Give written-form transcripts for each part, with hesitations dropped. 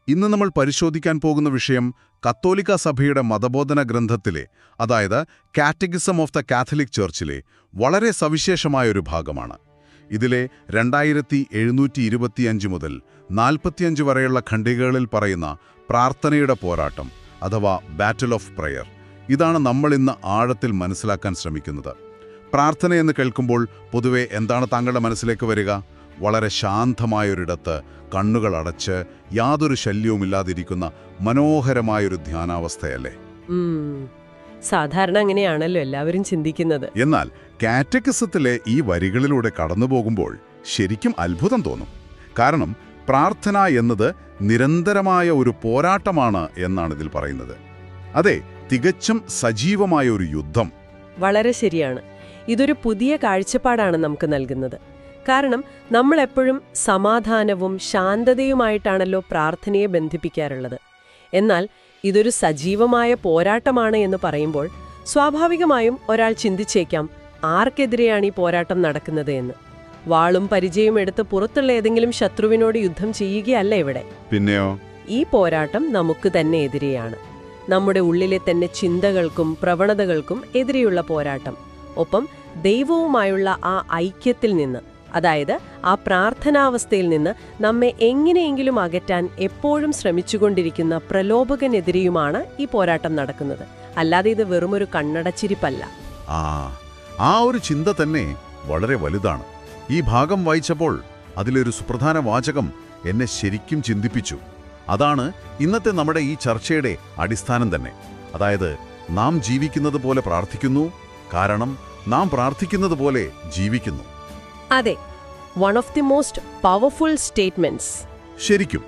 ഇന്ന് നമ്മൾ പരിശോധിക്കാൻ പോകുന്ന വിഷയം കത്തോലിക്ക സഭയുടെ മതബോധന ഗ്രന്ഥത്തിലെ, അതായത് കാറ്റഗിസം ഓഫ് ദ കാത്തലിക് ചർച്ചിലെ വളരെ സവിശേഷമായൊരു ഭാഗമാണ്. ഇതിലെ 2725 മുതൽ 45 വരെയുള്ള ഖണ്ഡികകളിൽ പറയുന്ന പ്രാർത്ഥനയുടെ പോരാട്ടം, അഥവാ ബാറ്റിൽ ഓഫ് പ്രയർ. ഇതാണ് നമ്മൾ ഇന്ന് ആഴത്തിൽ മനസ്സിലാക്കാൻ ശ്രമിക്കുന്നത്. പ്രാർത്ഥനയെന്ന് കേൾക്കുമ്പോൾ പൊതുവെ എന്താണ് താങ്കളുടെ മനസ്സിലേക്ക് വരിക? വളരെ ശാന്തമായൊരിടത്ത് കണ്ണുകൾ അടച്ച് യാതൊരു ശല്യവുമില്ലാതിരിക്കുന്ന മനോഹരമായൊരു ധ്യാനാവസ്ഥയല്ലേ? സാധാരണ അങ്ങനെയാണല്ലോ എല്ലാവരും ചിന്തിക്കുന്നത്. എന്നാൽ കാറ്റഗിസത്തിലെ ഈ വരികളിലൂടെ കടന്നുപോകുമ്പോൾ ശരിക്കും അത്ഭുതം തോന്നും. കാരണം പ്രാർത്ഥന എന്നത് നിരന്തരമായ ഒരു പോരാട്ടമാണ് എന്നാണ് ഇതിൽ പറയുന്നത്. അതെ, തികച്ചും സജീവമായ ഒരു യുദ്ധം. വളരെ ശരിയാണ്. ഇതൊരു പുതിയ കാഴ്ചപ്പാടാണ് നമുക്ക് നൽകുന്നത്. കാരണം നമ്മളെപ്പോഴും സമാധാനവും ശാന്തതയുമായിട്ടാണല്ലോ പ്രാർത്ഥനയെ ബന്ധിപ്പിക്കാറുള്ളത്. എന്നാൽ ഇതൊരു സജീവമായ പോരാട്ടമാണ് എന്ന് പറയുമ്പോൾ സ്വാഭാവികമായും ഒരാൾ ചിന്തിച്ചേക്കാം, ആർക്കെതിരെയാണ് ഈ പോരാട്ടം നടക്കുന്നത് എന്ന്. വാളും പരിചയവും എടുത്ത് പുറത്തുള്ള ഏതെങ്കിലും ശത്രുവിനോട് യുദ്ധം ചെയ്യുകയല്ല ഇവിടെ. പിന്നെയോ? ഈ പോരാട്ടം നമുക്ക് തന്നെ എതിരെയാണ്. നമ്മുടെ ഉള്ളിലെ തന്നെ ചിന്തകൾക്കും പ്രവണതകൾക്കും എതിരെയുള്ള പോരാട്ടം. ഒപ്പം ദൈവവുമായുള്ള ആ ഐക്യത്തിൽ നിന്ന്, അതായത് ആ പ്രാർത്ഥനാവസ്ഥയിൽ നിന്ന് നമ്മെ എങ്ങനെയെങ്കിലും അകറ്റാൻ എപ്പോഴും ശ്രമിച്ചുകൊണ്ടിരിക്കുന്ന പ്രലോഭകനെതിരെയുമാണ് ഈ പോരാട്ടം നടക്കുന്നത്. അല്ലാതെ ഇത് വെറുമൊരു കണ്ണടച്ചിരിപ്പല്ല. ആ ഒരു ചിന്ത തന്നെ വളരെ വലുതാണ്. ഈ ഭാഗം വായിച്ചപ്പോൾ അതിലൊരു സുപ്രധാന വാചകം എന്നെ ശരിക്കും ചിന്തിപ്പിച്ചു. അതാണ് ഇന്നത്തെ നമ്മുടെ ഈ ചർച്ചയുടെ അടിസ്ഥാനം തന്നെ. അതായത്, നാം ജീവിക്കുന്നത് പോലെ പ്രാർത്ഥിക്കുന്നു, കാരണം നാം പ്രാർത്ഥിക്കുന്നത് പോലെ ജീവിക്കുന്നു. അതെ, one of the most powerful statements. ശരിക്കും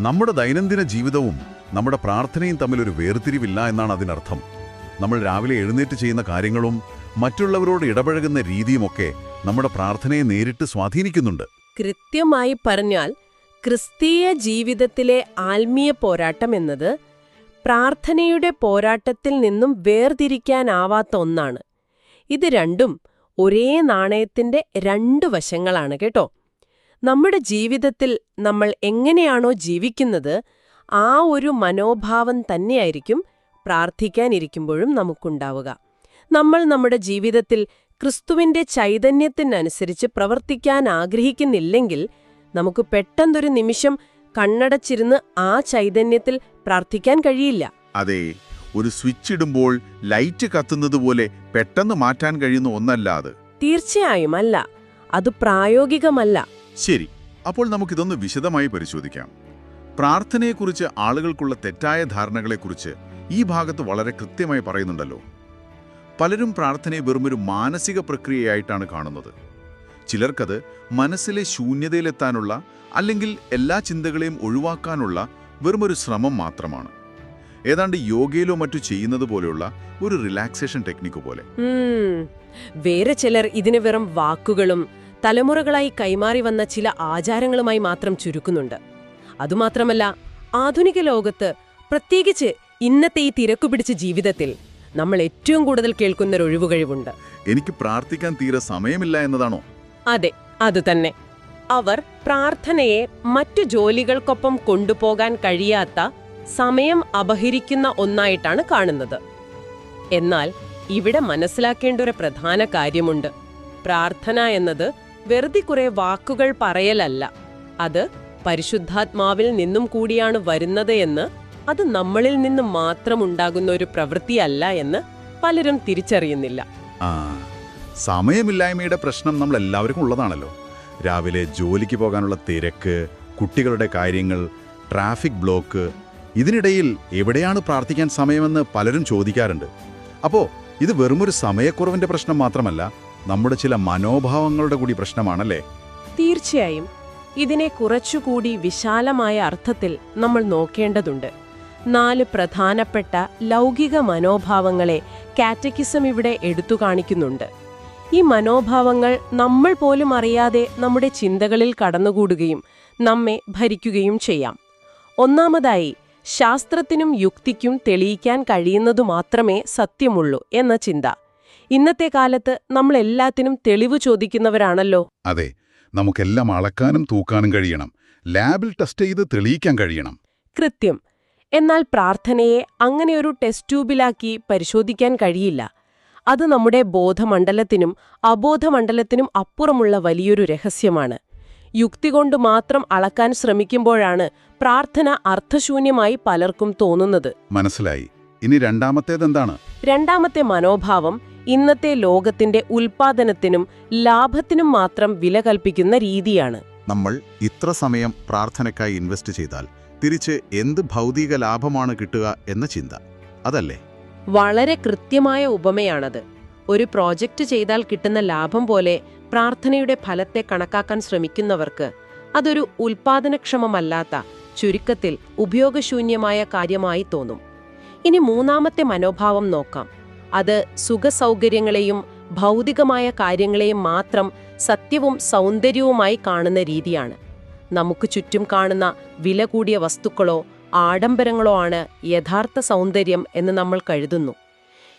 നമ്മുടെ ദൈനംദിന ജീവിതവും നമ്മുടെ പ്രാർത്ഥനയും തമ്മിലൊരു വേർതിരിവില്ല എന്നാണ് അതിനർത്ഥം. നമ്മൾ രാവിലെ എഴുന്നേറ്റ് ചെയ്യുന്ന കാര്യങ്ങളും മറ്റുള്ളവരോട് ഇടപഴകുന്ന രീതിയുമൊക്കെ നമ്മുടെ പ്രാർത്ഥനയെ നേരിട്ട് സ്വാധീനിക്കുന്നുണ്ട്. കൃത്യമായി പറഞ്ഞാൽ, ക്രിസ്തീയ ജീവിതത്തിലെ ആത്മീയ പോരാട്ടം എന്നത് പ്രാർത്ഥനയുടെ പോരാട്ടത്തിൽ നിന്നും വേർതിരിക്കാനാവാത്ത ഒന്നാണ്. ഇത് രണ്ടും ഒരേ നാണയത്തിന്റെ രണ്ടു വശങ്ങളാണ് കേട്ടോ. നമ്മുടെ ജീവിതത്തിൽ നമ്മൾ എങ്ങനെയാണോ ജീവിക്കുന്നത്, ആ ഒരു മനോഭാവം തന്നെയായിരിക്കും പ്രാർത്ഥിക്കാനിരിക്കുമ്പോഴും നമുക്കുണ്ടാവുക. നമ്മൾ നമ്മുടെ ജീവിതത്തിൽ ക്രിസ്തുവിന്റെ ചൈതന്യത്തിനനുസരിച്ച് പ്രവർത്തിക്കാൻ ആഗ്രഹിക്കുന്നില്ലെങ്കിൽ നമുക്ക് പെട്ടെന്നൊരു നിമിഷം കണ്ണടച്ചിരുന്ന് ആ ചൈതന്യത്തിൽ പ്രാർത്ഥിക്കാൻ കഴിയില്ല. അതെ, ഒരു സ്വിച്ച് ഇടുമ്പോൾ ലൈറ്റ് കത്തുന്നത് പോലെ പെട്ടെന്ന് മാറ്റാൻ കഴിയുന്ന ഒന്നല്ല അത്. തീർച്ചയായും അല്ല. അത് പ്രായോഗികമല്ല. ശരി, അപ്പോൾ നമുക്കിതൊന്ന് വിശദമായി പരിശോധിക്കാം. പ്രാർത്ഥനയെക്കുറിച്ച് ആളുകൾക്കുള്ള തെറ്റായ ധാരണകളെക്കുറിച്ച് ഈ ഭാഗത്ത് വളരെ കൃത്യമായി പറയുന്നുണ്ടല്ലോ. പലരും പ്രാർത്ഥനയെ വെറുമൊരു മാനസിക പ്രക്രിയയായിട്ടാണ് കാണുന്നത്. ചിലർക്കത് മനസ്സിലെ ശൂന്യതയിലെത്താനുള്ള, അല്ലെങ്കിൽ എല്ലാ ചിന്തകളെയും ഒഴിവാക്കാനുള്ള വെറുമൊരു ശ്രമം മാത്രമാണ്. ഏതാണ്ട് യോഗയിലോ മറ്റു ചെയ്യുന്നത് പോലെയുള്ള ഒരു റിലാക്സേഷൻ ടെക്നിക്ക് പോലെ. വേറെ ചിലർ ഇതിന് വെറും വാക്കുകളും തലമുറകളായി കൈമാറി വന്ന ചില ആചാരങ്ങളുമായി മാത്രം ചുരുക്കുന്നുണ്ട്. അതുമാത്രമല്ല, ആധുനിക ലോകത്ത്, പ്രത്യേകിച്ച് ഇന്നത്തെ ഈ തിരക്കുപിടിച്ച ജീവിതത്തിൽ നമ്മൾ ഏറ്റവും കൂടുതൽ കേൾക്കുന്നൊരു ഒഴിവുകഴിവുണ്ട്. എനിക്ക് പ്രാർത്ഥിക്കാൻ തീരെ സമയമില്ല എന്നതാണോ? അതെ, അതുതന്നെ. അവർ പ്രാർത്ഥനയെ മറ്റു ജോലികൾക്കൊപ്പം കൊണ്ടുപോകാൻ കഴിയാത്ത, സമയം അപഹരിക്കുന്ന ഒന്നായിട്ടാണ് കാണുന്നത്. എന്നാൽ ഇവിടെ മനസ്സിലാക്കേണ്ട ഒരു പ്രധാന കാര്യമുണ്ട്. പ്രാർത്ഥന എന്നത് വെറുതെ കുറെ വാക്കുകൾ പറയലല്ല. അത് പരിശുദ്ധാത്മാവിൽ നിന്നും കൂടിയാണ് വരുന്നത് എന്ന്, അത് നമ്മളിൽ നിന്നും മാത്രം ഉണ്ടാകുന്ന ഒരു പ്രവൃത്തിയല്ല എന്ന് പലരും തിരിച്ചറിയുന്നില്ല. സമയമില്ലായ്മയുടെ പ്രശ്നം നമ്മൾ എല്ലാവർക്കും ഉള്ളതാണല്ലോ. രാവിലെ ജോലിക്ക് പോകാനുള്ള തിരക്ക്, കുട്ടികളുടെ കാര്യങ്ങൾ, ട്രാഫിക് ബ്ലോക്ക്, ഇതിനിടയിൽ എവിടെയാണ് പ്രാർത്ഥിക്കാൻ സമയമെന്ന് പലരും ചോദിക്കാറുണ്ട്. അപ്പോൾ ഇത് വെറുമൊരു സമയക്കുറവിന്റെ പ്രശ്നം മാത്രമല്ല, നമ്മുടെ ചില മനോഭാവങ്ങളുടെ കൂടി പ്രശ്നമാണല്ലേ? തീർച്ചയായും. ഇതിനെ കുറച്ചുകൂടി വിശാലമായ അർത്ഥത്തിൽ നമ്മൾ നോക്കേണ്ടതുണ്ട്. 4 പ്രധാനപ്പെട്ട ലൗകിക മനോഭാവങ്ങളെ കാറ്റഗിസം ഇവിടെ എടുത്തു കാണിക്കുന്നുണ്ട്. ഈ മനോഭാവങ്ങൾ നമ്മൾ പോലും അറിയാതെ നമ്മുടെ ചിന്തകളിൽ കടന്നുകൂടുകയും നമ്മെ ഭരിക്കുകയും ചെയ്യാം. ഒന്നാമതായി, ശാസ്ത്രത്തിനും യുക്തിക്കും തെളിയിക്കാൻ കഴിയുന്നതു മാത്രമേ സത്യമുള്ളൂ എന്ന ചിന്ത. ഇന്നത്തെ കാലത്ത് നമ്മൾ എല്ലാത്തിനും തെളിവ് ചോദിക്കുന്നവരാണല്ലോ. അതെ, നമുക്കെല്ലാം അളക്കാനും തൂക്കാനും കഴിയണം, ലാബിൽ ടെസ്റ്റ് ചെയ്ത് തെളിയിക്കാൻ കഴിയണം. കൃത്യം. എന്നാൽ പ്രാർത്ഥനയെ അങ്ങനെയൊരു ടെസ്റ്റ് ട്യൂബിലാക്കി പരിശോധിക്കാൻ കഴിയില്ല. അത് നമ്മുടെ ബോധമണ്ഡലത്തിനും അബോധമണ്ഡലത്തിനും അപ്പുറമുള്ള വലിയൊരു രഹസ്യമാണ്. യുക്തി കൊണ്ട് മാത്രം അളക്കാൻ ശ്രമിക്കുമ്പോഴാണ് പ്രാർത്ഥന അർത്ഥശൂന്യമായി പലർക്കും തോന്നുന്നത്. മനസ്സിലായി. ഇനി രണ്ടാമത്തേതെന്താണ്? രണ്ടാമത്തെ മനോഭാവം ഇന്നത്തെ ലോകത്തിന്റെ ഉൽപ്പാദനത്തിനും ലാഭത്തിനും മാത്രം വില കൽപ്പിക്കുന്ന രീതിയാണ്. നമ്മൾ ഇത്ര സമയം പ്രാർത്ഥനയ്ക്കായി ഇൻവെസ്റ്റ് ചെയ്താൽ തിരിച്ച് എന്ത് ഭൗതിക ലാഭമാണ് കിട്ടുക എന്ന ചിന്ത, അതല്ലേ? വളരെ കൃത്യമായ ഉപമയാണത്. ഒരു പ്രോജക്റ്റ് ചെയ്താൽ കിട്ടുന്ന ലാഭം പോലെ പ്രാർത്ഥനയുടെ ഫലത്തെ കണക്കാക്കാൻ ശ്രമിക്കുന്നവർക്ക് അതൊരു ഉൽപ്പാദനക്ഷമമല്ലാത്ത, ചുരുക്കത്തിൽ ഉപയോഗശൂന്യമായ കാര്യമായി തോന്നും. ഇനി മൂന്നാമത്തെ മനോഭാവം നോക്കാം. അത് സുഖസൗകര്യങ്ങളെയും ഭൗതികമായ കാര്യങ്ങളെയും മാത്രം സത്യവും സൗന്ദര്യവുമായി കാണുന്ന രീതിയാണ്. നമുക്ക് ചുറ്റും കാണുന്ന വില കൂടിയ വസ്തുക്കളോ ആഡംബരങ്ങളോ ആണ് യഥാർത്ഥ സൗന്ദര്യം എന്ന് നമ്മൾ കരുതുന്നു.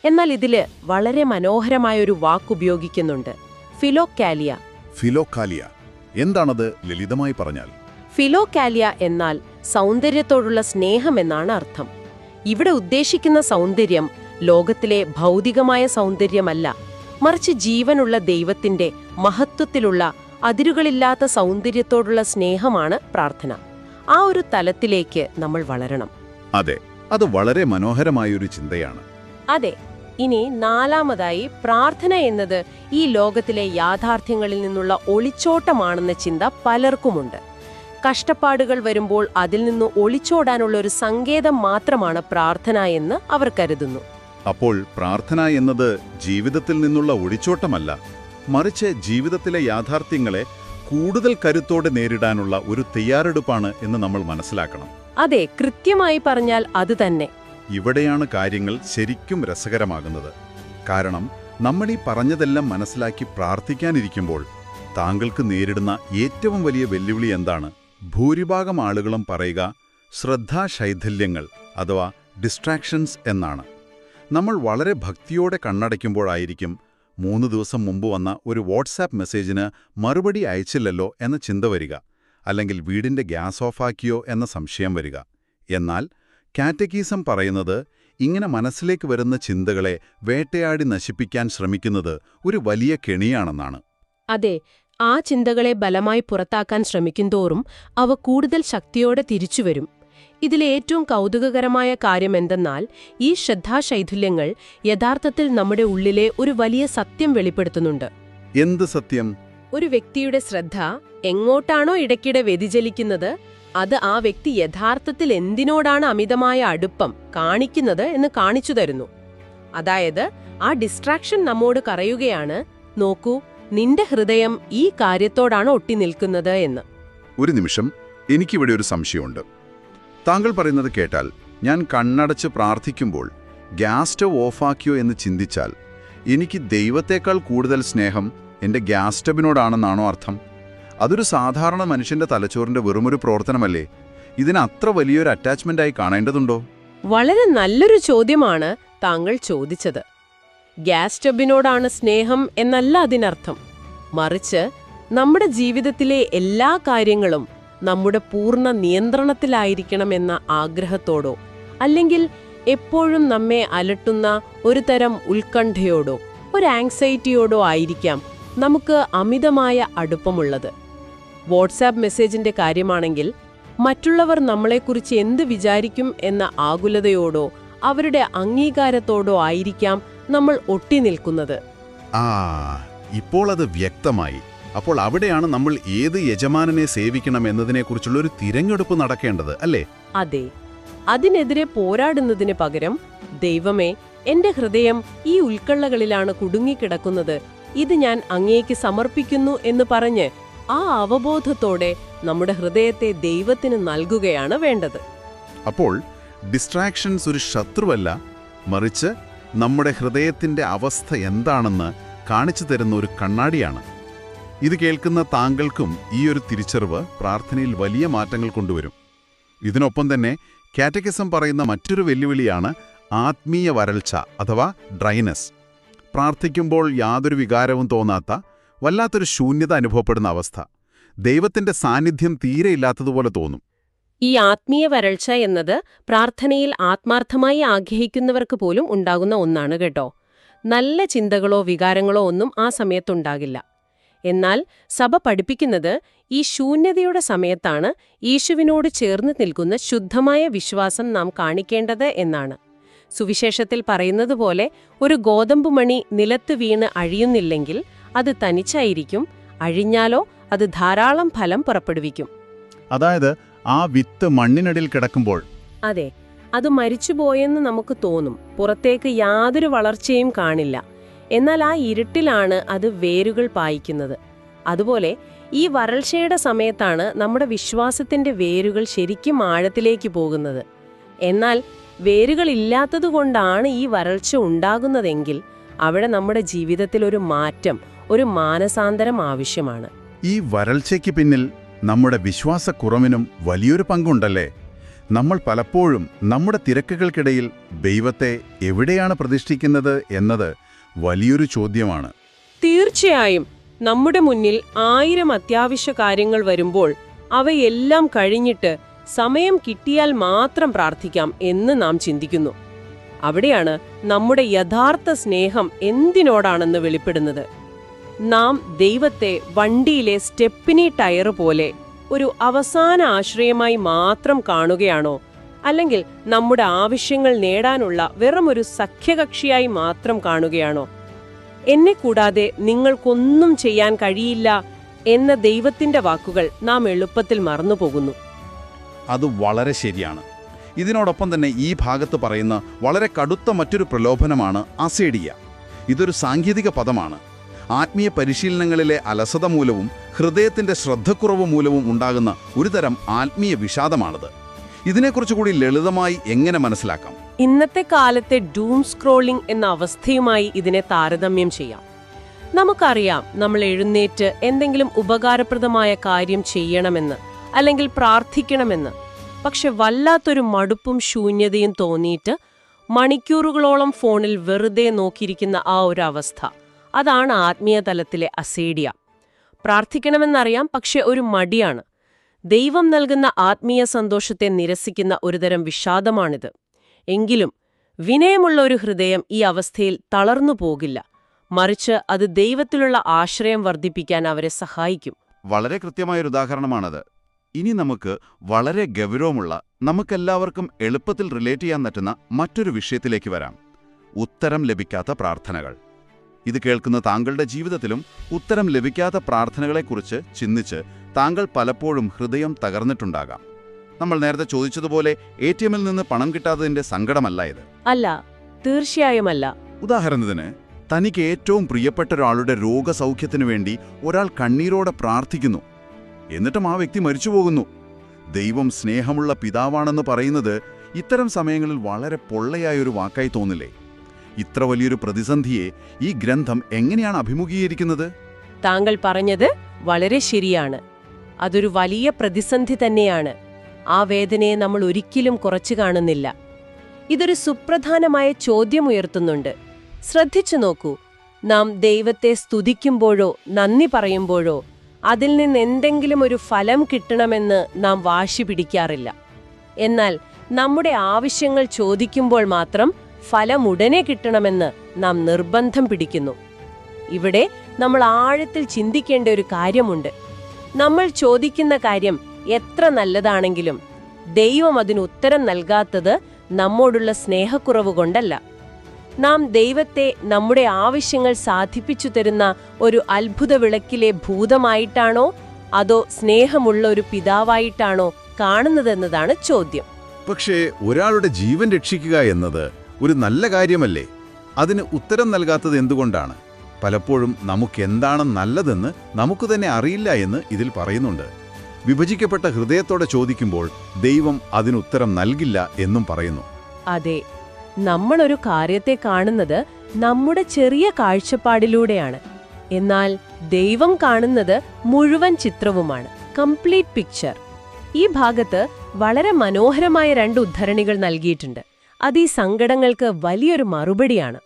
എന്നാൽ ഇതില് വളരെ മനോഹരമായൊരു വാക്കുപയോഗിക്കുന്നുണ്ട്: ഫിലോക്കാലിയ. ഫിലോക്കാലിയ എന്താണത് ലളിതമായി പറഞ്ഞാൽ? ഫിലോക്കാലിയ എന്നാൽ സൗന്ദര്യത്തോടുള്ള സ്നേഹം എന്നാണ് അർത്ഥം. ഇവിടെ ഉദ്ദേശിക്കുന്ന സൗന്ദര്യം ലോകത്തിലെ ഭൗതികമായ സൗന്ദര്യമല്ല, മറിച്ച് ജീവനുള്ള ദൈവത്തിന്റെ മഹത്വത്തിലുള്ള അതിരുകളില്ലാത്ത സൗന്ദര്യത്തോടുള്ള സ്നേഹമാണ് പ്രാർത്ഥന. ആ ഒരു തലത്തിലേക്ക് നമ്മൾ വളരണം. അതെ, അത് വളരെ മനോഹരമായൊരു ചിന്തയാണ്. അതെ. ഇനി നാലാമതായി, പ്രാർത്ഥന എന്നത് ഈ ലോകത്തിലെ യാഥാർത്ഥ്യങ്ങളിൽ നിന്നുള്ള ഒളിച്ചോട്ടമാണെന്ന ചിന്ത പലർക്കുമുണ്ട്. കഷ്ടപ്പാടുകൾ വരുമ്പോൾ അതിൽ നിന്ന് ഒളിച്ചോടാനുള്ള ഒരു സങ്കേതം മാത്രമാണ് പ്രാർത്ഥന എന്ന് അവർ കരുതുന്നു. അപ്പോൾ പ്രാർത്ഥന എന്നത് ജീവിതത്തിൽ നിന്നുള്ള ഒളിച്ചോട്ടമല്ല, മറിച്ച് ജീവിതത്തിലെ യാഥാർത്ഥ്യങ്ങളെ കൂടുതൽ കരുത്തോടെ നേരിടാനുള്ള ഒരു തയ്യാറെടുപ്പാണ് എന്ന് നമ്മൾ മനസ്സിലാക്കണം. അതെ, കൃത്യമായി പറഞ്ഞാൽ അത് തന്നെ. ഇവിടെയാണ് കാര്യങ്ങൾ ശരിക്കും രസകരമാകുന്നത്. കാരണം നമ്മൾ ഈ പറഞ്ഞതെല്ലാം മനസ്സിലാക്കി പ്രാർത്ഥിക്കാനിരിക്കുമ്പോൾ താങ്കൾക്ക് നേരിടുന്ന ഏറ്റവും വലിയ വെല്ലുവിളി എന്താണ്? ഭൂരിഭാഗം ആളുകളും പറയുക ശ്രദ്ധാശൈഥല്യങ്ങൾ അഥവാ ഡിസ്ട്രാക്ഷൻസ് എന്നാണ്. നമ്മൾ വളരെ ഭക്തിയോടെ കണ്ണടയ്ക്കുമ്പോഴായിരിക്കും 3 ദിവസം മുമ്പ് വന്ന ഒരു വാട്സാപ്പ് മെസ്സേജിന് മറുപടി അയച്ചില്ലല്ലോ എന്ന ചിന്ത വരിക, അല്ലെങ്കിൽ വീടിന്റെ ഗ്യാസ് ഓഫാക്കിയോ എന്ന സംശയം വരിക. എന്നാൽ കാറ്റക്കീസം പറയുന്നത് ഇങ്ങനെ മനസ്സിലേക്ക് വരുന്ന ചിന്തകളെ വേട്ടയാടി നശിപ്പിക്കാൻ ശ്രമിക്കുന്നത് ഒരു വലിയ കെണിയാണെന്നാണ്. അതെ, ആ ചിന്തകളെ ബലമായി പുറത്താക്കാൻ ശ്രമിക്കുന്തോറും അവ കൂടുതൽ ശക്തിയോടെ തിരിച്ചുവരും. ഇതിലെ ഏറ്റവും കൗതുകകരമായ കാര്യം എന്തെന്നാൽ, ഈ ശ്രദ്ധാശൈഥല്യങ്ങൾ യഥാർത്ഥത്തിൽ നമ്മുടെ ഉള്ളിലെ ഒരു വലിയ സത്യം വെളിപ്പെടുത്തുന്നുണ്ട്. എന്ത് സത്യം? ഒരു വ്യക്തിയുടെ ശ്രദ്ധ എങ്ങോട്ടാണോ ഇടയ്ക്കിടെ വ്യതിചലിക്കുന്നത്, അത് ആ വ്യക്തി യഥാർത്ഥത്തിൽ എന്തിനോടാണ് അമിതമായ അടുപ്പം കാണിക്കുന്നത് എന്ന് കാണിച്ചു തരുന്നു. അതായത് ആ ഡിസ്ട്രാക്ഷൻ നമ്മോട് പറയുകയാണ്, നോക്കൂ, നിന്റെ ഹൃദയം ഈ കാര്യത്തോടാണ് ഒട്ടി നിൽക്കുന്നത് എന്ന്. ഒരു നിമിഷം, എനിക്കിവിടെ ഒരു സംശയമുണ്ട്. താങ്കൾ പറയുന്നത് കേട്ടാൽ ഞാൻ കണ്ണടച്ച് പ്രാർത്ഥിക്കുമ്പോൾ ഗ്യാസ് സ്റ്റവ് ഓഫാക്കിയോ എന്ന് ചിന്തിച്ചാൽ എനിക്ക് ദൈവത്തേക്കാൾ കൂടുതൽ സ്നേഹം എൻ്റെ ഗ്യാസ് സ്റ്റവിനോടാണെന്നാണോ അർത്ഥം? അതൊരു സാധാരണ മനുഷ്യന്റെ തലച്ചോറിന്റെ വെറുമൊരു പ്രവർത്തനമല്ലേ? ഇതിന് അത്ര വലിയൊരു അറ്റാച്ച്മെന്റായി കാണേണ്ടതുണ്ടോ? വളരെ നല്ലൊരു ചോദ്യമാണ് താങ്കൾ ചോദിച്ചത്. ഗ്യാസ് സ്റ്റബിനോടാണ് സ്നേഹം എന്നല്ല അതിനർത്ഥം. മറിച്ച് നമ്മുടെ ജീവിതത്തിലെ എല്ലാ കാര്യങ്ങളും നമ്മുടെ പൂർണ്ണ നിയന്ത്രണത്തിലായിരിക്കണമെന്ന ആഗ്രഹത്തോടോ അല്ലെങ്കിൽ എപ്പോഴും നമ്മെ അലട്ടുന്ന ഒരു തരം ഉത്കണ്ഠയോടോ ഒരു ആങ്സൈറ്റിയോടോ ആയിരിക്കാം നമുക്ക് അമിതമായ അടുപ്പമുള്ളത്. വാട്സാപ്പ് മെസ്സേജിന്റെ കാര്യമാണെങ്കിൽ മറ്റുള്ളവർ നമ്മളെക്കുറിച്ച് എന്ത് വിചാരിക്കും എന്ന ആകുലതയോടോ അവരുടെ അംഗീകാരത്തോടോ ആയിരിക്കാം നമ്മൾ ഒട്ടി നിൽക്കുന്നത്. ഇപ്പോൾ അത് വ്യക്തമായി. അപ്പോൾ അവിടെയാണ് നമ്മൾ ഏത് യജമാനനെ സേവിക്കണം എന്നതിനെക്കുറിച്ചുള്ളൊരു തിരഞ്ഞെടുപ്പ് നടക്കേണ്ടത്, അല്ലേ? അതെ. അതിനെതിരെ പോരാടുന്നതിന് പകരം, ദൈവമേ, എന്റെ ഹൃദയം ഈ ഉൾക്കള്ളകളിലാണ് കുടുങ്ങിക്കിടക്കുന്നത്, ഇത് ഞാൻ അങ്ങേക്ക് സമർപ്പിക്കുന്നു എന്ന് പറഞ്ഞ് ആ അവബോധത്തോടെ നമ്മുടെ ഹൃദയത്തെ ദൈവത്തിന് നൽകുകയാണ് വേണ്ടത്. അപ്പോൾ ഡിസ്ട്രാക്ഷൻസ് ഒരു ശത്രുവല്ല, മറിച്ച് നമ്മുടെ ഹൃദയത്തിന്റെ അവസ്ഥ എന്താണെന്ന് കാണിച്ചു തരുന്ന ഒരു കണ്ണാടിയാണ്. ഇത് കേൾക്കുന്ന താങ്കൾക്കും ഈ ഒരു തിരിച്ചറിവ് പ്രാർത്ഥനയിൽ വലിയ മാറ്റങ്ങൾ കൊണ്ടുവരും. ഇതിനൊപ്പം തന്നെ കാറ്റക്കിസം പറയുന്ന മറ്റൊരു വെല്ലുവിളിയാണ് ആത്മീയ വരൾച്ച അഥവാ ഡ്രൈനസ്. പ്രാർത്ഥിക്കുമ്പോൾ യാതൊരു വികാരവും തോന്നാത്ത, വല്ലാത്തൊരു ശൂന്യത അനുഭവപ്പെടുന്ന അവസ്ഥ. ദൈവത്തിന്റെ സാന്നിധ്യം തീരെയില്ലാത്തതുപോലെ തോന്നും. ഈ ആത്മീയ വരൾച്ച എന്നത് പ്രാർത്ഥനയിൽ ആത്മാർത്ഥമായി ആഗ്രഹിക്കുന്നവർക്ക് പോലും ഉണ്ടാകുന്ന ഒന്നാണ് കേട്ടോ. നല്ല ചിന്തകളോ വികാരങ്ങളോ ഒന്നും ആ സമയത്തുണ്ടാകില്ല. എന്നാൽ സഭ പഠിപ്പിക്കുന്നത് ഈ ശൂന്യതയുടെ സമയത്താണ് യേശുവിനോട് ചേർന്ന് നിൽക്കുന്ന ശുദ്ധമായ വിശ്വാസം നാം കാണിക്കേണ്ടത് എന്നാണ്. സുവിശേഷത്തിൽ പറയുന്നതുപോലെ ഒരു ഗോതമ്പുമണി നിലത്ത് വീണ് അഴിയുന്നില്ലെങ്കിൽ അത് തനിച്ചായിരിക്കും, അഴിഞ്ഞാലോ അത് ധാരാളം ഫലം പുറപ്പെടുവിക്കും. അതായത് ആ വിത്ത് മണ്ണിനടിയിൽ കിടക്കുമ്പോൾ അതെ, അത് മരിച്ചുപോയെന്ന് നമുക്ക് തോന്നും, പുറത്തേക്ക് യാതൊരു വളർച്ചയും കാണില്ല. എന്നാൽ ആ ഇരുട്ടിലാണ് അത് വേരുകൾ പായിക്കുന്നത്. അതുപോലെ ഈ വരൾച്ചയുടെ സമയത്താണ് നമ്മുടെ വിശ്വാസത്തിന്റെ വേരുകൾ ശരിക്കും ആഴത്തിലേക്ക് പോകുന്നത്. എന്നാൽ വേരുകളില്ലാത്തതുകൊണ്ടാണ് ഈ വരൾച്ച ഉണ്ടാകുന്നതെങ്കിൽ അവിടെ നമ്മുടെ ജീവിതത്തിൽ ഒരു മാറ്റം, ഒരു മാനസാന്തരം ആവശ്യമാണ്. ഈ വരൾച്ചയ്ക്ക് പിന്നിൽ നമ്മുടെ വിശ്വാസക്കുറവിനും വലിയൊരു പങ്കുണ്ടല്ലേ? നമ്മൾ പലപ്പോഴും നമ്മുടെ തിരക്കുകൾക്കിടയിൽ ദൈവത്തെ എവിടെയാണ് പ്രതിഷ്ഠിക്കുന്നത് എന്നത് വലിയൊരു ചോദ്യമാണ്. തീർച്ചയായും നമ്മുടെ മുന്നിൽ 1000 അത്യാവശ്യ കാര്യങ്ങൾ വരുമ്പോൾ അവയെല്ലാം കഴിഞ്ഞിട്ട് സമയം കിട്ടിയാൽ മാത്രം പ്രാർത്ഥിക്കാം എന്ന് നാം ചിന്തിക്കുന്നു. അവിടെയാണ് നമ്മുടെ യഥാർത്ഥ സ്നേഹം എന്തിനോടാണെന്ന് വെളിപ്പെടുന്നത്. നാം ദൈവത്തെ വണ്ടിയിലെ സ്റ്റെപ്പിനി ടയർ പോലെ ഒരു അവസാന ആശ്രയമായി മാത്രം കാണുകയാണോ, അല്ലെങ്കിൽ നമ്മുടെ ആവശ്യങ്ങൾ നേടാനുള്ള വെറുമൊരു സഖ്യകക്ഷിയായി മാത്രം കാണുകയാണോ? എന്നെ കൂടാതെ നിങ്ങൾക്കൊന്നും ചെയ്യാൻ കഴിയില്ല എന്ന ദൈവത്തിന്റെ വാക്കുകൾ നാം എളുപ്പത്തിൽ മറന്നുപോകുന്നു. അത് വളരെ ശരിയാണ്. ഇതിനോടൊപ്പം തന്നെ ഈ ഭാഗത്ത് പറയുന്ന വളരെ കടുത്ത മറ്റൊരു പ്രലോഭനമാണ് അസേഡിയ. ഇതൊരു സാങ്കേതിക പദമാണ്. ആത്മീയ പരിശീലനങ്ങളിലെ അലസത മൂലവും ഹൃദയത്തിന്റെ ശ്രദ്ധക്കുറവ് മൂലവും ഉണ്ടാകുന്ന ഒരുതരം ആത്മീയ വിഷാദമാണിത്. ഇതിനെക്കുറിച്ചുകൂടി ലളിതമായി എങ്ങനെ മനസ്സിലാക്കാം? ഇന്നത്തെ കാലത്തെ ഡൂം സ്ക്രോളിംഗ് എന്ന അവസ്ഥയുമായി ഇതിനെ താരതമ്യം ചെയ്യാം. നമുക്കറിയാം, നമ്മൾ എഴുന്നേറ്റ് എന്തെങ്കിലും ഉപകാരപ്രദമായ കാര്യം ചെയ്യണമെന്ന്, അല്ലെങ്കിൽ പ്രാർത്ഥിക്കണമെന്ന്. പക്ഷെ വല്ലാത്തൊരു മടുപ്പും ശൂന്യതയും തോന്നിയിട്ട് മണിക്കൂറുകളോളം ഫോണിൽ വെറുതെ നോക്കിയിരിക്കുന്ന ആ ഒരു അവസ്ഥ, അതാണ് ആത്മീയ തലത്തിലെ അസേഡിയ. പ്രാർത്ഥിക്കണമെന്നറിയാം, പക്ഷെ ഒരു മടിയാണ്. ദൈവം നൽകുന്ന ആത്മീയ സന്തോഷത്തെ നിരസിക്കുന്ന ഒരുതരം വിഷാദമാണിത്. എങ്കിലും വിനയമുള്ള ഒരു ഹൃദയം ഈ അവസ്ഥയിൽ തളർന്നു പോകില്ല. മറിച്ച് അത് ദൈവത്തിലുള്ള ആശ്രയം വർദ്ധിപ്പിക്കാൻ അവരെ സഹായിക്കും. വളരെ കൃത്യമായൊരു ഉദാഹരണമാണത്. ഇനി നമുക്ക് വളരെ ഗൗരവമുള്ള, നമുക്കെല്ലാവർക്കും എളുപ്പത്തിൽ റിലേറ്റ് ചെയ്യാൻ പറ്റുന്ന മറ്റൊരു വിഷയത്തിലേക്ക് വരാം. ഉത്തരം ലഭിക്കാത്ത പ്രാർത്ഥനകൾ. ഇത് കേൾക്കുന്ന താങ്കളുടെ ജീവിതത്തിലും ഉത്തരം ലഭിക്കാത്ത പ്രാർത്ഥനകളെക്കുറിച്ച് ചിന്തിച്ച് താങ്കൾ പലപ്പോഴും ഹൃദയം തകർന്നിട്ടുണ്ടാകാം. നമ്മൾ നേരത്തെ ചോദിച്ചതുപോലെ ATM-ൽ നിന്ന് പണം കിട്ടാത്തതിന്റെ സങ്കടമല്ല ഇത്. അല്ല, തീർച്ചയായുമല്ല. ഉദാഹരണത്തിന്, തനിക്ക് ഏറ്റവും പ്രിയപ്പെട്ട ഒരാളുടെ രോഗസൗഖ്യത്തിനു വേണ്ടി ഒരാൾ കണ്ണീരോടെ പ്രാർത്ഥിക്കുന്നു. എന്നിട്ടും ആ വ്യക്തി മരിച്ചുപോകുന്നു. ദൈവം സ്നേഹമുള്ള പിതാവാണെന്ന് പറയുന്നത് ഇത്തരം സമയങ്ങളിൽ വളരെ പൊള്ളയായൊരു വാക്കായി തോന്നില്ലേ? ഇത്ര വലിയൊരു പ്രതിസന്ധിയെ ഈ ഗ്രന്ഥം എങ്ങനെയാണ് അഭിമുഖീകരിക്കുന്നത്? താങ്കൾ പറഞ്ഞത് വളരെ ശരിയാണ്. അതൊരു വലിയ പ്രതിസന്ധി തന്നെയാണ്. ആ വേദനയെ നമ്മൾ ഒരിക്കലും കുറച്ചു കാണുന്നില്ല. ഇതൊരു സുപ്രധാനമായ ചോദ്യമുയർത്തുന്നുണ്ട്. ശ്രദ്ധിച്ചു നോക്കൂ. നാം ദൈവത്തെ സ്തുതിക്കുമ്പോഴോ നന്ദി പറയുമ്പോഴോ അതിൽ നിന്ന് എന്തെങ്കിലും ഒരു ഫലം കിട്ടണമെന്ന് നാം വാശി പിടിക്കാറില്ല. എന്നാൽ നമ്മുടെ ആവശ്യങ്ങൾ ചോദിക്കുമ്പോൾ മാത്രം ഫലം ഉടനെ കിട്ടണമെന്ന് നാം നിർബന്ധം പിടിക്കുന്നു. ഇവിടെ നമ്മൾ ആഴത്തിൽ ചിന്തിക്കേണ്ട ഒരു കാര്യമുണ്ട്. നമ്മൾ ചോദിക്കുന്ന കാര്യം എത്ര നല്ലതാണെങ്കിലും ദൈവം അതിന് ഉത്തരം നൽകാത്തത് നമ്മോടുള്ള സ്നേഹക്കുറവ് കൊണ്ടല്ല. നാം ദൈവത്തെ നമ്മുടെ ആവശ്യങ്ങൾ സാധിപ്പിച്ചു തരുന്ന ഒരു അത്ഭുത വിളക്കിലെ ഭൂതമായിട്ടാണോ അതോ സ്നേഹമുള്ള ഒരു പിതാവായിട്ടാണോ കാണുന്നതെന്നതാണ് ചോദ്യം. പക്ഷേ ഒരാളുടെ ജീവൻ രക്ഷിക്കുക എന്നത് ഒരു നല്ല കാര്യമല്ലേ? അതിന് ഉത്തരം നൽകാത്തത് എന്തുകൊണ്ടാണ്? പലപ്പോഴും നമുക്കെന്താണ് നല്ലതെന്ന് നമുക്ക് തന്നെ അറിയില്ല എന്ന് ഇതിൽ പറയുന്നുണ്ട്. വിഭജിക്കപ്പെട്ട ഹൃദയത്തോടെ ചോദിക്കുമ്പോൾ ദൈവം അതിനുത്തരം നൽകില്ല എന്നും പറയുന്നു. അതെ, നമ്മളൊരു കാര്യത്തെ കാണുന്നത് നമ്മുടെ ചെറിയ കാഴ്ചപ്പാടിലൂടെയാണ്. എന്നാൽ ദൈവം കാണുന്നത് മുഴുവൻ ചിത്രവുമാണ്, കംപ്ലീറ്റ് പിക്ചർ. ഈ ഭാഗത്ത് വളരെ മനോഹരമായ 2 ഉദ്ധരണികൾ നൽകിയിട്ടുണ്ട്. അത് ഈ സങ്കടങ്ങൾക്ക് വലിയൊരു മറുപടിയാണ്.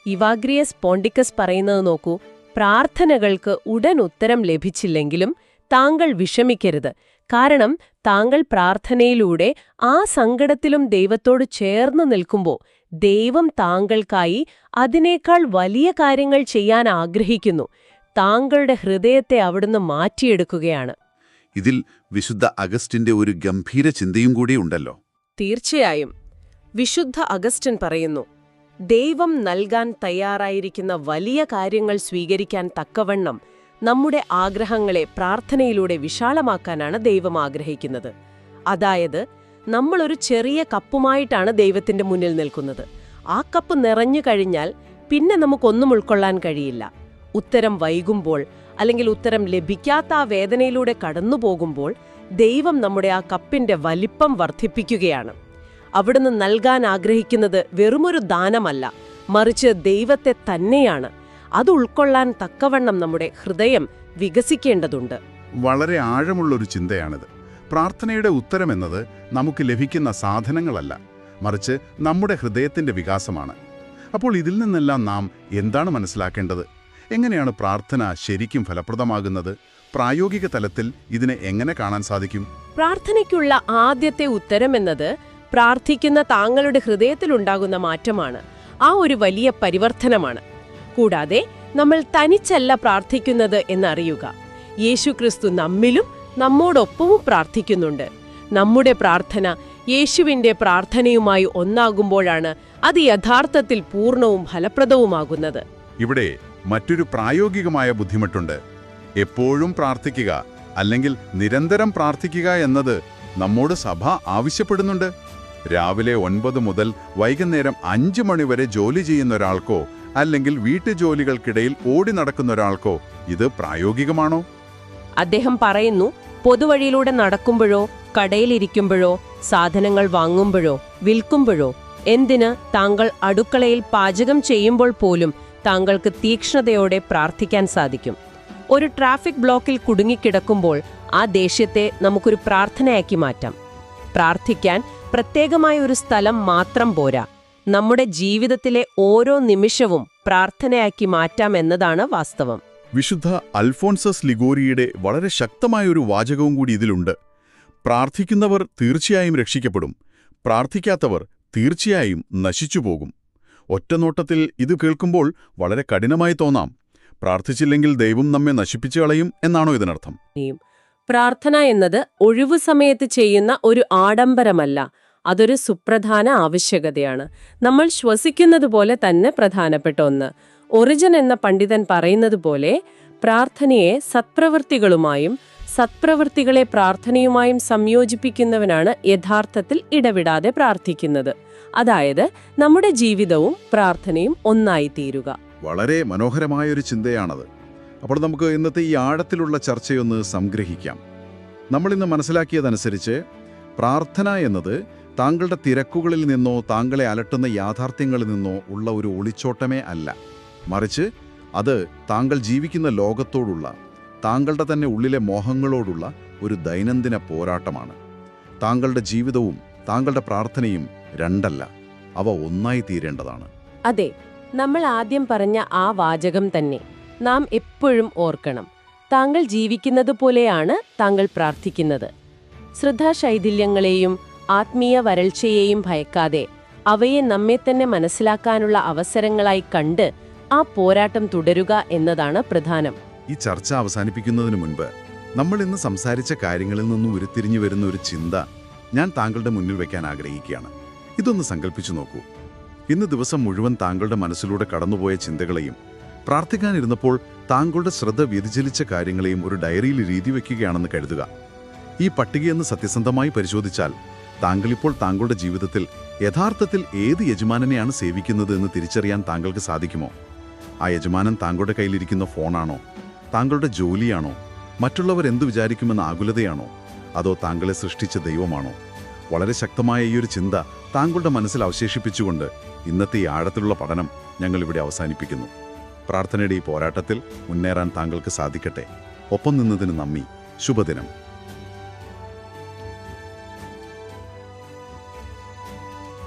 ഇവാഗ്രിയസ് പോണ്ടിക്കസ് പറയുന്നത് നോക്കൂ. പ്രാർത്ഥനകൾക്ക് ഉടൻ ഉത്തരം ലഭിച്ചില്ലെങ്കിലും താങ്കൾ വിഷമിക്കരുത്. കാരണം താങ്കൾ പ്രാർത്ഥനയിലൂടെ ആ സങ്കടത്തിലും ദൈവത്തോട് ചേർന്ന് നിൽക്കുമ്പോൾ ദൈവം താങ്കൾക്കായി അതിനേക്കാൾ വലിയ കാര്യങ്ങൾ ചെയ്യാൻ ആഗ്രഹിക്കുന്നു. താങ്കളുടെ ഹൃദയത്തെ അവിടുന്ന് മാറ്റിയെടുക്കുകയാണ്. ഇതിൽ വിശുദ്ധ അഗസ്റ്റിന്റെ ഒരു ഗംഭീര ചിന്തയും കൂടി ഉണ്ടല്ലോ. തീർച്ചയായും. വിശുദ്ധ അഗസ്റ്റിൻ പറയുന്നു, ദൈവം നൽകാൻ തയ്യാറായിരിക്കുന്ന വലിയ കാര്യങ്ങൾ സ്വീകരിക്കാൻ തക്കവണ്ണം നമ്മുടെ ആഗ്രഹങ്ങളെ പ്രാർത്ഥനയിലൂടെ വിശാലമാക്കാനാണ് ദൈവം ആഗ്രഹിക്കുന്നത്. അതായത് നമ്മളൊരു ചെറിയ കപ്പുമായിട്ടാണ് ദൈവത്തിന്റെ മുന്നിൽ നിൽക്കുന്നത്. ആ കപ്പ് നിറഞ്ഞു കഴിഞ്ഞാൽ പിന്നെ നമുക്കൊന്നും ഉൾക്കൊള്ളാൻ കഴിയില്ല. ഉത്തരം വൈകുമ്പോൾ അല്ലെങ്കിൽ ഉത്തരം ലഭിക്കാത്ത ആ വേദനയിലൂടെ കടന്നുപോകുമ്പോൾ ദൈവം നമ്മുടെ ആ കപ്പിന്റെ വലിപ്പം വർദ്ധിപ്പിക്കുകയാണ്. അവിടുന്ന് നൽകാൻ ആഗ്രഹിക്കുന്നത് വെറുമൊരു ദാനമല്ല, മറിച്ച് ദൈവത്തെ തന്നെയാണ്. അത് ഉൾക്കൊള്ളാൻ തക്കവണ്ണം നമ്മുടെ ഹൃദയം വികസിക്കേണ്ടതുണ്ട്. വളരെ ആഴമുള്ളൊരു ചിന്തയാണിത്. പ്രാർത്ഥനയുടെ ഉത്തരമെന്നത് നമുക്ക് ലഭിക്കുന്ന സാധനങ്ങളല്ല, മറിച്ച് നമ്മുടെ ഹൃദയത്തിന്റെ വികാസമാണ്. അപ്പോൾ ഇതിൽ നിന്നെല്ലാം നാം എന്താണ് മനസ്സിലാക്കേണ്ടത്? എങ്ങനെയാണ് പ്രാർത്ഥന ശരിക്കും ഫലപ്രദമാകുന്നത്? പ്രായോഗിക തലത്തിൽ ഇതിനെ എങ്ങനെ കാണാൻ സാധിക്കും? പ്രാർത്ഥനയ്ക്കുള്ള ആദ്യത്തെ ഉത്തരമെന്നത് പ്രാർത്ഥിക്കുന്ന താങ്കളുടെ ഹൃദയത്തിലുണ്ടാകുന്ന മാറ്റമാണ്. ആ ഒരു വലിയ പരിവർത്തനമാണ്. കൂടാതെ നമ്മൾ തനിച്ചല്ല പ്രാർത്ഥിക്കുന്നത് എന്നറിയുക. യേശുക്രിസ്തു നമ്മിലും നമ്മോടൊപ്പവും പ്രാർത്ഥിക്കുന്നുണ്ട്. നമ്മുടെ പ്രാർത്ഥന യേശുവിന്റെ പ്രാർത്ഥനയുമായി ഒന്നാകുമ്പോഴാണ് അത് യഥാർത്ഥത്തിൽ പൂർണ്ണവും ഫലപ്രദവുമാകുന്നത്. ഇവിടെ മറ്റൊരു പ്രായോഗികമായ ബുദ്ധിമുട്ടുണ്ട്. എപ്പോഴും പ്രാർത്ഥിക്കുക അല്ലെങ്കിൽ നിരന്തരം പ്രാർത്ഥിക്കുക എന്നത് നമ്മോട് സഭ ആവശ്യപ്പെടുന്നുണ്ട്. രാവിലെ 9 മുതൽ വൈകുന്നേരം 5 മണിവരെ ജോലി ചെയ്യുന്ന ഒരാൾക്കോ അല്ലെങ്കിൽ വീട്ടുജോലികൾക്കിടയിൽ ഓടി നടക്കുന്ന ഒരാൾക്കോ ഇത് പ്രായോഗികമാണോ? അദ്ദേഹം പറയുന്നു, പൊതുവഴിയിലൂടെ നടക്കുമ്പോഴോ കടയിലിരിക്കുമ്പോഴോ സാധനങ്ങൾ വാങ്ങുമ്പോഴോ വിൽക്കുമ്പോഴോ എന്തിന് താങ്കൾ അടുക്കളയിൽ പാചകം ചെയ്യുമ്പോൾ പോലും താങ്കൾക്ക് തീക്ഷ്ണതയോടെ പ്രാർത്ഥിക്കാൻ സാധിക്കും. ഒരു ട്രാഫിക് ബ്ലോക്കിൽ കുടുങ്ങിക്കിടക്കുമ്പോൾ ആ ദേഷ്യത്തെ നമുക്കൊരു പ്രാർത്ഥനയാക്കി മാറ്റാം. പ്രാർത്ഥിക്കാൻ പ്രത്യേകമായ ഒരു സ്ഥലം മാത്രം പോരാ, നമ്മുടെ ജീവിതത്തിലെ ഓരോ നിമിഷവും പ്രാർത്ഥനയാക്കി മാറ്റാം എന്നതാണ് വാസ്തവം. വിശുദ്ധ അൽഫോൻസസ് ലിഗോരിയുടെ വളരെ ശക്തമായൊരു വാചകവും കൂടി ഇതിലുണ്ട്. പ്രാർത്ഥിക്കുന്നവർ തീർച്ചയായും രക്ഷിക്കപ്പെടും, പ്രാർത്ഥിക്കാത്തവർ തീർച്ചയായും നശിച്ചുപോകും. ഒറ്റനോട്ടത്തിൽ ഇത് കേൾക്കുമ്പോൾ വളരെ കഠിനമായി തോന്നാം. പ്രാർത്ഥിച്ചില്ലെങ്കിൽ ദൈവം നമ്മെ നശിപ്പിച്ചു കളയും എന്നാണോ ഇതിനർത്ഥം? പ്രാർത്ഥന എന്നത് ഒഴിവു സമയത്ത് ചെയ്യുന്ന ഒരു ആഡംബരമല്ല, അതൊരു സുപ്രധാന ആവശ്യകതയാണ്. നമ്മൾ ശ്വസിക്കുന്നത് പോലെ തന്നെ പ്രധാനപ്പെട്ട ഒന്ന്. ഒറിജൻ എന്ന പണ്ഡിതൻ പറയുന്നത് പോലെ പ്രാർത്ഥനയെ സത്പ്രവൃത്തികളുമായും സത്പ്രവൃത്തികളെ പ്രാർത്ഥനയുമായും സംയോജിപ്പിക്കുന്നവനാണ് യഥാർത്ഥത്തിൽ ഇടവിടാതെ പ്രാർത്ഥിക്കുന്നത്. അതായത് നമ്മുടെ ജീവിതവും പ്രാർത്ഥനയും ഒന്നായി തീരുക. വളരെ മനോഹരമായൊരു ചിന്തയാണത്. അപ്പോൾ നമുക്ക് ഇന്നത്തെ ഈ ആഴത്തിലുള്ള ചർച്ചയൊന്ന് സംഗ്രഹിക്കാം. നമ്മളിന്ന് മനസ്സിലാക്കിയതനുസരിച്ച് പ്രാർത്ഥന എന്നത് താങ്കളുടെ തിരക്കുകളിൽ നിന്നോ താങ്കളെ അലട്ടുന്ന യാഥാർത്ഥ്യങ്ങളിൽ നിന്നോ ഉള്ള ഒരു ഒളിച്ചോട്ടമേ അല്ല, മറിച്ച് അത് താങ്കൾ ജീവിക്കുന്ന ലോകത്തോടുള്ള, താങ്കളുടെ തന്നെ ഉള്ളിലെ മോഹങ്ങളോടുള്ള ഒരു ദൈനംദിന പോരാട്ടമാണ്. താങ്കളുടെ ജീവിതവും താങ്കളുടെ പ്രാർത്ഥനയും രണ്ടല്ല, അവ ഒന്നായി തീരേണ്ടതാണ്. അതെ, നമ്മൾ ആദ്യം പറഞ്ഞ ആ വാചകം തന്നെ നാം എപ്പോഴും ഓർക്കണം. താങ്കൾ ജീവിക്കുന്നത് പോലെയാണ് താങ്കൾ പ്രാർത്ഥിക്കുന്നത്. ശ്രദ്ധാശൈഥില്യങ്ങളെയും ആത്മീയ വരൾച്ചയെയും ഭയക്കാതെ അവയെ നമ്മെ തന്നെ മനസ്സിലാക്കാനുള്ള അവസരങ്ങളായി കണ്ട് ആ പോരാട്ടം തുടരുക എന്നതാണ് പ്രധാനം. ഈ ചർച്ച അവസാനിപ്പിക്കുന്നതിന് മുൻപ് നമ്മൾ ഇന്ന് സംസാരിച്ച കാര്യങ്ങളിൽ നിന്നും ഉരുത്തിരിഞ്ഞു വരുന്ന ഒരു ചിന്ത ഞാൻ താങ്കളുടെ മുന്നിൽ വയ്ക്കാൻ ആഗ്രഹിക്കുകയാണ്. ഇതൊന്ന് സങ്കല്പിച്ചു നോക്കൂ. ഇന്ന് ദിവസം മുഴുവൻ താങ്കളുടെ മനസ്സിലൂടെ കടന്നുപോയ ചിന്തകളെയും പ്രാർത്ഥിക്കാനിരുന്നപ്പോൾ താങ്കളുടെ ശ്രദ്ധ വ്യതിചലിച്ച കാര്യങ്ങളെയും ഒരു ഡയറിയിൽ എഴുതി വയ്ക്കുകയാണെന്ന് കരുതുക. ഈ പട്ടികയെന്ന് സത്യസന്ധമായി പരിശോധിച്ചാൽ താങ്കളിപ്പോൾ താങ്കളുടെ ജീവിതത്തിൽ യഥാർത്ഥത്തിൽ ഏത് യജമാനനെയാണ് സേവിക്കുന്നത് എന്ന് തിരിച്ചറിയാൻ താങ്കൾക്ക് സാധിക്കുമോ? ആ യജമാനൻ താങ്കളുടെ കയ്യിലിരിക്കുന്ന ഫോണാണോ? താങ്കളുടെ ജോലിയാണോ? മറ്റുള്ളവർ എന്തു വിചാരിക്കുമെന്ന ആകുലതയാണോ? അതോ താങ്കളെ സൃഷ്ടിച്ച ദൈവമാണോ? വളരെ ശക്തമായ ഈ ഒരു ചിന്ത താങ്കളുടെ മനസ്സിൽ അവശേഷിപ്പിച്ചുകൊണ്ട് ഇന്നത്തെ ഈ ആഴത്തിലുള്ള പഠനം ഞങ്ങളിവിടെ അവസാനിപ്പിക്കുന്നു. പ്രാർത്ഥനയുടെ ഈ പോരാട്ടത്തിൽ മുന്നേറാൻ താങ്കൾക്ക് സാധിക്കട്ടെ. ഒപ്പം നിന്നതിന് നന്ദി. ശുഭദിനം.